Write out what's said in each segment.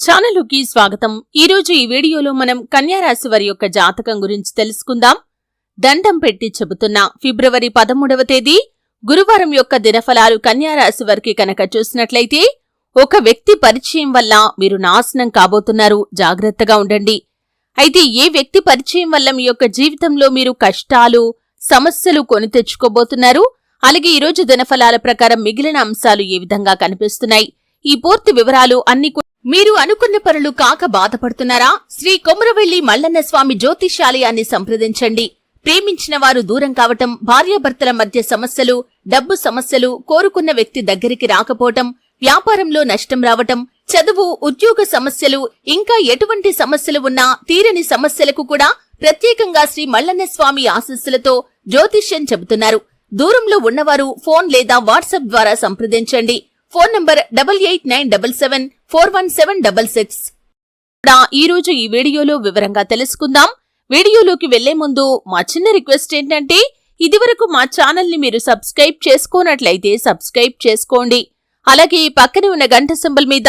ఛానలుకి స్వాగతం. ఈరోజు ఈ వీడియోలో మనం కన్యా రాశి వారి యొక్క జాతకం గురించి తెలుసుకుందాం. దండం పెట్టి చెబుతున్న ఫిబ్రవరి 13వ తేదీ గురువారం యొక్క దినఫలాలు కన్యా రాశి వారికి కనుక చూసినట్లయితే, ఒక వ్యక్తి పరిచయం వల్ల మీరు నాశనం కాబోతున్నారు, జాగ్రత్తగా ఉండండి. అయితే ఏ వ్యక్తి పరిచయం వల్ల మీ యొక్క జీవితంలో మీరు కష్టాలు, సమస్యలు కొని తెచ్చుకోబోతున్నారు, అలాగే ఈరోజు దినఫలాల ప్రకారం మిగిలిన అంశాలు ఏ విధంగా కనిపిస్తున్నాయి, ఈ పూర్తి వివరాలు అన్ని మీరు అనుకున్న పనులు కాక బాధపడుతున్నారా? శ్రీ కొమురవెల్లి మల్లన్న స్వామి జ్యోతిషాలయాన్ని సంప్రదించండి. ప్రేమించిన వారు దూరం కావటం, భార్యాభర్తల మధ్య సమస్యలు, డబ్బు సమస్యలు, కోరుకున్న వ్యక్తి దగ్గరికి రాకపోవటం, వ్యాపారంలో నష్టం రావటం, చదువు, ఉద్యోగ సమస్యలు, ఇంకా ఎటువంటి సమస్యలు ఉన్నా తీరని సమస్యలకు కూడా ప్రత్యేకంగా శ్రీ మల్లన్న స్వామి ఆశీస్సులతో జ్యోతిష్యం చెబుతున్నారు. దూరంలో ఉన్నవారు ఫోన్ లేదా వాట్సాప్ ద్వారా సంప్రదించండి. Phone number 8897741766. ఈరోజు ఈ వీడియోలో వివరంగా తెలుసుకుందాం. వీడియోలోకి వెళ్లే ముందు మా చిన్న రిక్వెస్ట్ ఏంటంటే, ఇదివరకు మా ఛానల్ ని మీరు సబ్స్క్రైబ్ చేసుకోనట్లయితే సబ్స్క్రైబ్ చేసుకోండి. అలాగే పక్కనే ఉన్న గంట సింబల్ మీద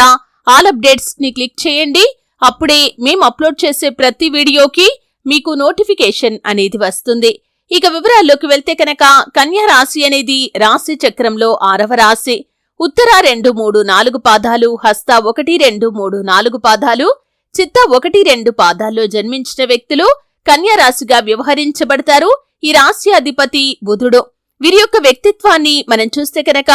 ఆల్ అప్డేట్స్ ని క్లిక్ చేయండి. అప్పుడే మేము అప్లోడ్ చేసే ప్రతి వీడియోకి మీకు నోటిఫికేషన్ అనేది వస్తుంది. ఇక వివరాల్లోకి వెళ్తే కనుక, కన్యా రాశి అనేది రాశి చక్రంలో 6వ రాశి. ఉత్తర 2, 3, 4 పాదాలు, హస్త 1, 2, 3, 4 పాదాలు, చిత్త 1, 2 పాదాల్లో జన్మించిన వ్యక్తులు కన్యా రాశిగా వ్యవహరించబడతారు. ఈ రాశి అధిపతి బుధుడు. వీరి యొక్క వ్యక్తిత్వాన్ని మనం చూస్తే కనుక,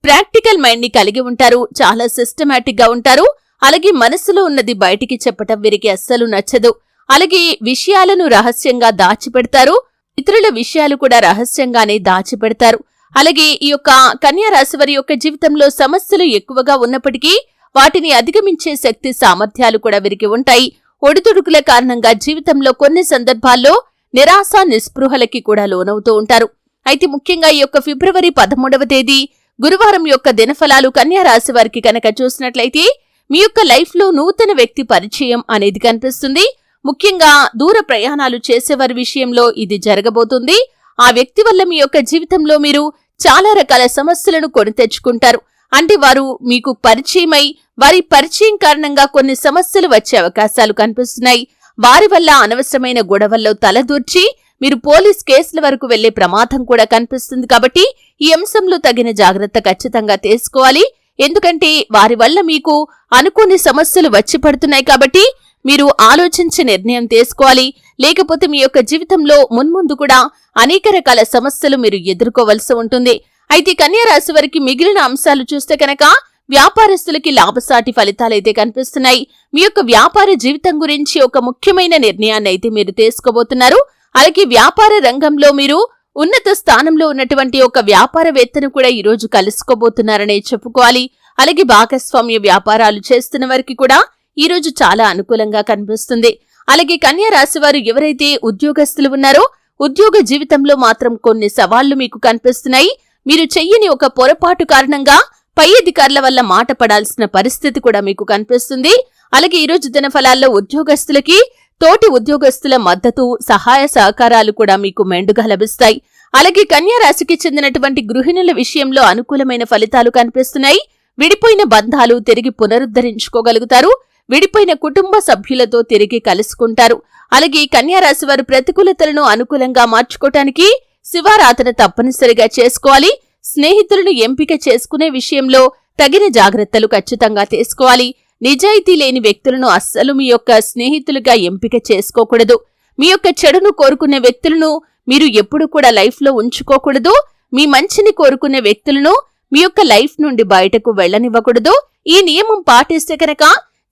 ప్రాక్టికల్ మైండ్ ని కలిగి ఉంటారు, చాలా సిస్టమాటిక్ గా ఉంటారు. అలాగే మనసులో ఉన్నది బయటికి చెప్పటం వీరికి అస్సలు నచ్చదు. అలాగే విషయాలను రహస్యంగా దాచిపెడతారు, ఇతరుల విషయాలు కూడా రహస్యంగానే దాచిపెడతారు. అలాగే ఈ యొక్క కన్యా రాశి వారి యొక్క జీవితంలో సమస్యలు ఎక్కువగా ఉన్నప్పటికీ వాటిని అధిగమించే శక్తి సామర్థ్యాలు కూడా వీరికి ఉంటాయి. ఒడిదుడుకుల కారణంగా జీవితంలో కొన్ని సందర్భాల్లో నిరాశ నిస్పృహలకి కూడా లోనవుతూ ఉంటారు. అయితే ముఖ్యంగా ఈ యొక్క ఫిబ్రవరి 13వ తేదీ గురువారం యొక్క దినఫలాలు కన్యా రాశి వారికి కనుక చూసినట్లయితే, మీ యొక్క లైఫ్ లో నూతన వ్యక్తి పరిచయం అనేది కనిపిస్తుంది. ముఖ్యంగా దూర ప్రయాణాలు చేసేవారి విషయంలో ఇది జరగబోతుంది. ఆ వ్యక్తి వల్ల మీ యొక్క జీవితంలో మీరు చాలా రకాల సమస్యలను కొని తెచ్చుకుంటారు. అంటే వారు మీకు పరిచయమై వారి పరిచయం కారణంగా కొన్ని సమస్యలు వచ్చే అవకాశాలు కనిపిస్తున్నాయి. వారి వల్ల అనవసరమైన గొడవల్లో తలదూర్చి మీరు పోలీస్ కేసుల వరకు వెళ్లే ప్రమాదం కూడా కనిపిస్తుంది. కాబట్టి ఈ అంశంలో తగిన జాగ్రత్త ఖచ్చితంగా తీసుకోవాలి. ఎందుకంటే వారి వల్ల మీకు అనుకోని సమస్యలు వచ్చి పడుతున్నాయి. కాబట్టి మీరు ఆలోచించి నిర్ణయం తీసుకోవాలి. లేకపోతే మీ యొక్క జీవితంలో మున్ముందు కూడా అనేక రకాల సమస్యలు మీరు ఎదుర్కోవలసి ఉంటుంది. అయితే కన్యా రాశి వారికి మిగిలిన అంశాలు చూస్తే కనుక, వ్యాపారస్తులకి లాభసాటి ఫలితాలైతే కనిపిస్తున్నాయి. మీ యొక్క వ్యాపార జీవితం గురించి ఒక ముఖ్యమైన నిర్ణయాన్ని అయితే మీరు తీసుకోబోతున్నారు. అలాగే వ్యాపార రంగంలో మీరు ఉన్నత స్థానంలో ఉన్నటువంటి ఒక వ్యాపారవేత్తను కూడా ఈరోజు కలుసుకోబోతున్నారనే చెప్పుకోవాలి. అలాగే భాగస్వామ్య వ్యాపారాలు చేస్తున్న వారికి కూడా ఈరోజు చాలా అనుకూలంగా కనిపిస్తుంది. అలాగే కన్యా రాశి వారు ఎవరైతే ఉద్యోగస్తులు ఉన్నారో, ఉద్యోగ జీవితంలో మాత్రం కొన్ని సవాళ్లు మీకు కనిపిస్తున్నాయి. మీరు చెయ్యని ఒక పొరపాటు కారణంగా పై అధికారుల వల్ల మాట పడాల్సిన పరిస్థితి కూడా మీకు కనిపిస్తుంది. అలాగే ఈరోజు దినఫలాల్లో ఉద్యోగస్తులకి తోటి ఉద్యోగస్తుల మద్దతు, సహాయ సహకారాలు కూడా మీకు మెండుగా లభిస్తాయి. అలాగే కన్యా రాశికి చెందినటువంటి గృహిణుల విషయంలో అనుకూలమైన ఫలితాలు కనిపిస్తున్నాయి. విడిపోయిన బంధాలు తిరిగి పునరుద్ధరించుకోగలుగుతారు. విడిపోయిన కుటుంబ సభ్యులతో తిరిగి కలుసుకుంటారు. అలాగే కన్యా రాశి వారు ప్రతికూలతలను అనుకూలంగా మార్చుకోవటానికి శివారాధన తప్పనిసరిగా చేసుకోవాలి. స్నేహితులను ఎంపిక చేసుకునే విషయంలో తగిన జాగ్రత్తలు ఖచ్చితంగా తీసుకోవాలి. నిజాయితీ లేని వ్యక్తులను అస్సలు మీ యొక్క స్నేహితులుగా ఎంపిక చేసుకోకూడదు. మీ యొక్క చెడును కోరుకునే వ్యక్తులను మీరు ఎప్పుడు కూడా లైఫ్ లో ఉంచుకోకూడదు. మీ మంచిని కోరుకునే వ్యక్తులను మీ యొక్క లైఫ్ నుండి బయటకు వెళ్లనివ్వకూడదు. ఈ నియమం పాటిస్తే కనుక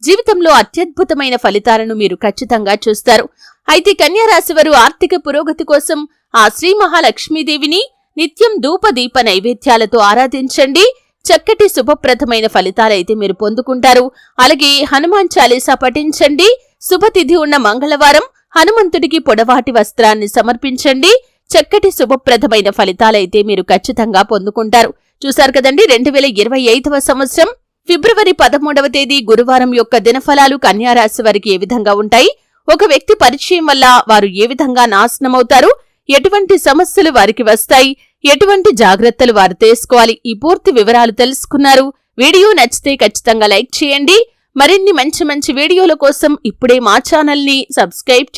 జీవితంలో అత్యద్భుతమైన ఫలితాలను మీరు ఖచ్చితంగా చూస్తారు. అయితే కన్యా రాశి వారు ఆర్థిక పురోగతి కోసం ఆ శ్రీ మహాలక్ష్మీదేవిని నిత్యం ధూప దీప నైవేద్యాలతో ఆరాధించండి. చక్కటి శుభప్రదమైన ఫలితాలైతే మీరు పొందుకుంటారు. అలాగే హనుమాన్ చాలీసా పఠించండి. శుభతిథి ఉన్న మంగళవారం హనుమంతుడికి పొడవాటి వస్త్రాన్ని సమర్పించండి. చక్కటి శుభప్రదమైన ఫలితాలైతే మీరు ఖచ్చితంగా పొందుకుంటారు. చూశారు కదండి, 2025వ సంవత్సరం ఫిబ్రవరి 13వ తేదీ గురువారం యొక్క దినఫలాలు కన్యా రాశి వారికి ఏ విధంగా ఉంటాయి, ఒక వ్యక్తి పరిచయం వల్ల వారు ఏ విధంగా నాశనమవుతారు, ఎటువంటి సమస్యలు వారికి వస్తాయి, ఎటువంటి జాగ్రత్తలు వారు తీసుకోవాలి, ఈ పూర్తి వివరాలు తెలుసుకున్నారు. వీడియో నచ్చితే ఖచ్చితంగా లైక్ చేయండి. మరిన్ని మంచి మంచి వీడియోల కోసం ఇప్పుడే మా ఛానల్ని సబ్స్క్రైబ్